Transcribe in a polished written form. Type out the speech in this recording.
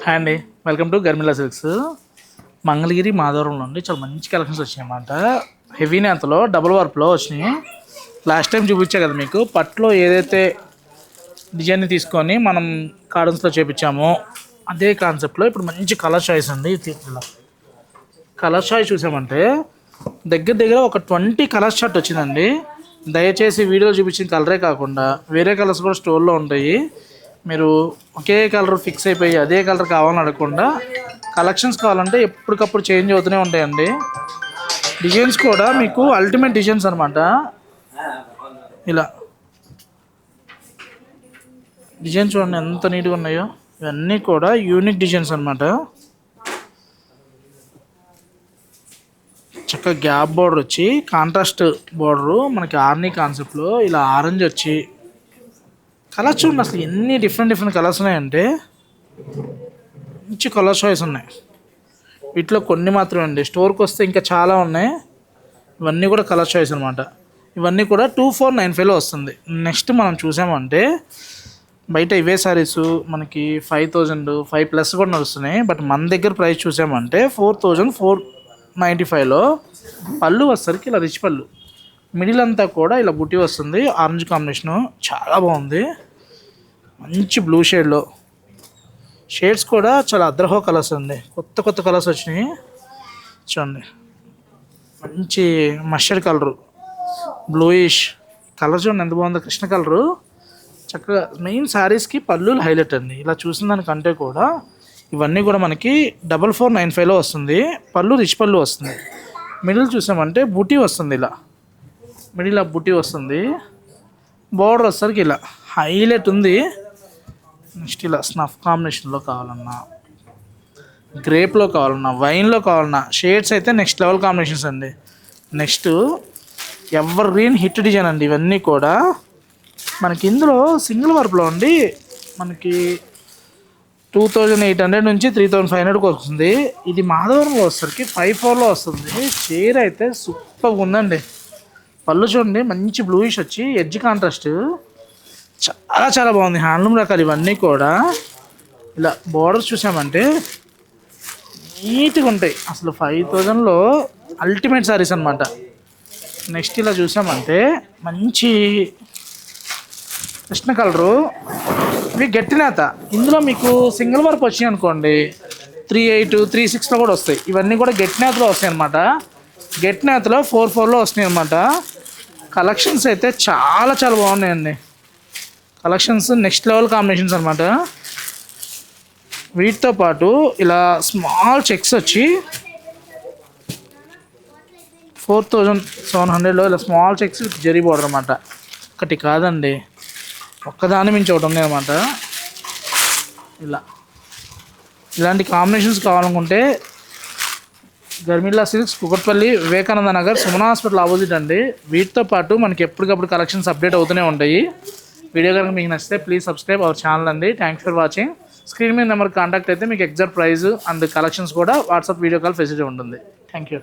Hi అండి, welcome to గర్మిలా silks. Mangalagiri మాధవరంలో నుండి చాలా మంచి కలెక్షన్స్ వచ్చినాయి అన్నమాట. హెవీ నేతలో డబుల్ వర్క్లో వచ్చినాయి. లాస్ట్ టైం చూపించా కదా మీకు, పట్లో ఏదైతే డిజైన్ తీసుకొని మనం కార్డన్స్లో చేపించామో అదే కాన్సెప్ట్లో ఇప్పుడు మంచి కలర్ చాయిస్ అండి. ఇలా కలర్ చాయిస్ చూసామంటే దగ్గర దగ్గర ఒక 20 కలర్ షర్ట్ వచ్చిందండి. దయచేసి వీడియో చూపించిన కలరే కాకుండా వేరే కలర్స్ కూడా స్టోర్లో ఉంటాయి. మీరు ఒకే కలర్ ఫిక్స్ అయిపోయి అదే కలర్ కావాలని అడగకుండా కలెక్షన్స్ కావాలంటే ఎప్పటికప్పుడు చేంజ్ అవుతూనే ఉంటాయండి. డిజైన్స్ కూడా మీకు అల్టిమేట్ డిజైన్స్ అనమాట. ఇలా డిజైన్స్ చూడండి ఎంత నీట్గా ఉన్నాయో. ఇవన్నీ కూడా యూనిక్ డిజైన్స్ అనమాట. చక్కగా గ్యాప్ బార్డర్ వచ్చి కాంట్రాస్ట్ బార్డరు మనకి ఆర్నీ కాన్సెప్ట్లో ఇలా ఆరెంజ్ వచ్చి కలర్స్ చూడండి అసలు ఎన్ని డిఫరెంట్ కలర్స్ ఉన్నాయంటే మంచి కలర్ చాయిస్ ఉన్నాయి. వీటిలో కొన్ని మాత్రమే అండి, స్టోర్కి వస్తే ఇంకా చాలా ఉన్నాయి. ఇవన్నీ కూడా కలర్ చాయిస్ అనమాట. ఇవన్నీ కూడా 2495లో వస్తుంది. నెక్స్ట్ మనం చూసామంటే బయట ఇవే శారీస్ మనకి 5000 5+ కూడా నడుస్తున్నాయి. బట్ మన దగ్గర ప్రైస్ చూసామంటే 4495లో పళ్ళు వస్తరికి ఇలా రిచ్ పళ్ళు, మిడిల్ అంతా కూడా ఇలా బుట్టి వస్తుంది. ఆరెంజ్ కాంబినేషను చాలా బాగుంది. మంచి బ్లూ షేడ్లో షేడ్స్ కూడా చాలా అద్రహో కలర్స్ అండి. కొత్త కలర్స్ వచ్చినాయి చూడండి. మంచి మస్టర్డ్ కలరు, బ్లూయిష్ కలర్ చూడండి ఎంత బాగుందో. కృష్ణ కలరు చక్కగా మెయిన్ శారీస్కి పళ్ళు హైలైట్ అండి. ఇలా చూసిన దానికంటే కూడా ఇవన్నీ కూడా మనకి 4495లో వస్తుంది. పళ్ళు రిచ్ పళ్ళు వస్తుంది. మిడిల్ చూసామంటే బుటీ వస్తుంది. ఇలా మిడిల్ బుటీ వస్తుంది. బోర్డర్ వస్తుంది ఇలా హైలైట్ ఉంది. నెక్స్ట్ ఇలా స్నఫ్ కాంబినేషన్లో కావాలన్నా, గ్రేప్లో కావాలన్నా, వైన్లో కావాలన్నా షేడ్స్ అయితే నెక్స్ట్ లెవెల్ కాంబినేషన్స్ అండి. Next ever green hit design అండి. ఇవన్నీ కూడా మనకి ఇందులో సింగిల్ వర్క్లో అండి మనకి 2800 నుంచి 3500కి వస్తుంది. ఇది మాధవరంలో వస్తుంది 54లో వస్తుంది. చీర అయితే సూపర్గా ఉందండి. పళ్ళు చూడండి మంచి బ్లూయిష్ వచ్చి ఎడ్జ్ కాంట్రాస్ట్ చాలా బాగుంది. హ్యాండ్లూమ్ రకాలు ఇవన్నీ కూడా. ఇలా బోర్డర్స్ చూసామంటే నీట్గా ఉంటాయి. అసలు 5000లో అల్టిమేట్ సారీస్ అనమాట. నెక్స్ట్ ఇలా చూసామంటే మంచి కృష్ణ కలరు, ఇవి గట్టి నేత. ఇందులో మీకు సింగిల్ వర్క్ వచ్చినాయి అనుకోండి 38 36లో కూడా వస్తాయి. ఇవన్నీ కూడా గట్టి నేతలో వస్తాయి అనమాట. గట్టి నేతలో 44లో వస్తున్నాయి అనమాట. కలెక్షన్స్ అయితే చాలా బాగున్నాయండి. కలెక్షన్స్ నెక్స్ట్ లెవెల్ కాంబినేషన్స్ అనమాట. వీటితో పాటు ఇలా స్మాల్ చెక్స్ వచ్చి 4700లో ఇలా small checks with zari border అనమాట. ఒకటి కాదండి, ఒక్కదాని మించి ఒకటి ఉంది అనమాట. ఇలాంటి కాంబినేషన్స్ కావాలనుకుంటే Garmila silks, Kukatpally, Vivekananda Nagar, Sumana hospital opposite అండి. వీటితో పాటు మనకి ఎప్పటికప్పుడు కలెక్షన్స్ అప్డేట్ అవుతూనే ఉంటాయి. వీడియో కనుక మీకు నచ్చితే ప్లీజ్ సబ్స్క్రైబ్ అవర్ ఛానల్ అండి. Thanks for watching. స్క్రీన్ మీద నెంబర్ కాంటాక్ట్ అయితే మీకు ఎగ్జాక్ట్ ప్రైస్ అండ్ కలెక్షన్స్ కూడా వాట్సాప్ వీడియో కాల్ ఫెసిలిటీ ఉంటుంది. Thank you.